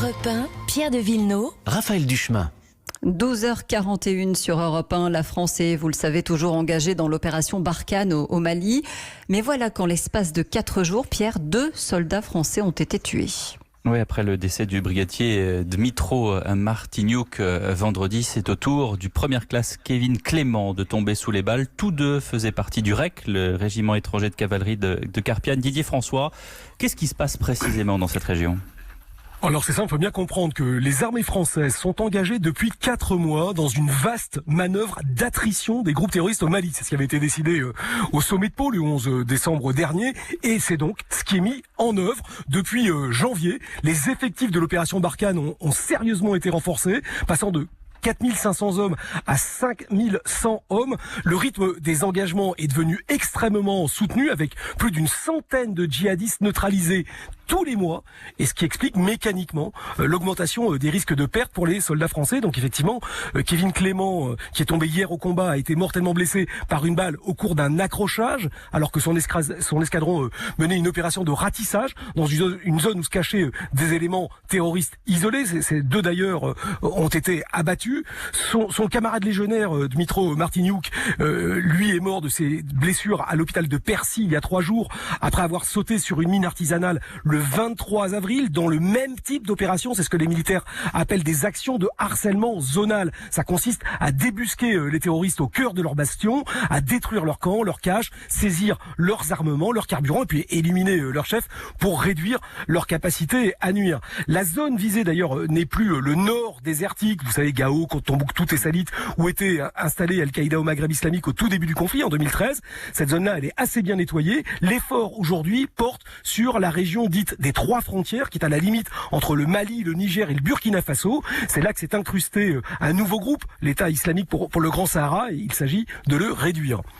Europe 1, Pierre de Villeneuve, Raphaël Duchemin. 12h41 sur Europe 1, la France est, vous le savez, toujours engagée dans l'opération Barkhane au Mali. Mais voilà qu'en l'espace de 4 jours, Pierre, 2 soldats français ont été tués. Oui, après le décès du brigadier Dmitro Martiniuk vendredi, c'est au tour du première classe Kevin Clément de tomber sous les balles. Tous deux faisaient partie du REC, le régiment étranger de cavalerie de Carpiane. Didier François, qu'est-ce qui se passe précisément dans cette région ? Alors c'est simple, il faut bien comprendre que les armées françaises sont engagées depuis 4 mois dans une vaste manœuvre d'attrition des groupes terroristes au Mali. C'est ce qui avait été décidé au sommet de Pau le 11 décembre dernier et c'est donc ce qui est mis en œuvre depuis janvier. Les effectifs de l'opération Barkhane ont sérieusement été renforcés, passant de 4500 hommes à 5100 hommes. Le rythme des engagements est devenu extrêmement soutenu avec plus d'une centaine de djihadistes neutralisés tous les mois, et ce qui explique mécaniquement l'augmentation des risques de perte pour les soldats français. Donc effectivement, Kevin Clément, qui est tombé hier au combat, a été mortellement blessé par une balle au cours d'un accrochage, alors que son escadron menait une opération de ratissage dans une zone où se cachaient des éléments terroristes isolés. Ces deux d'ailleurs ont été abattus. Son camarade légionnaire, Dmitro Martiniuk, lui est mort de ses blessures à l'hôpital de Percy il y a 3 jours, après avoir sauté sur une mine artisanale le 23 avril, dans le même type d'opération. C'est ce que les militaires appellent des actions de harcèlement zonal. Ça consiste à débusquer les terroristes au cœur de leur bastion, à détruire leur camp, leur cache, saisir leurs armements, leurs carburants et puis éliminer leur chef pour réduire leur capacité à nuire. La zone visée d'ailleurs n'est plus le nord désertique, vous savez, Gao, Tombouctou et Salit, où était installé Al-Qaïda au Maghreb islamique au tout début du conflit en 2013. Cette zone-là, elle est assez bien nettoyée. L'effort aujourd'hui porte sur la région dite des 3 frontières, qui est à la limite entre le Mali, le Niger et le Burkina Faso. C'est là que s'est incrusté un nouveau groupe, l'État islamique pour le Grand Sahara, et il s'agit de le réduire.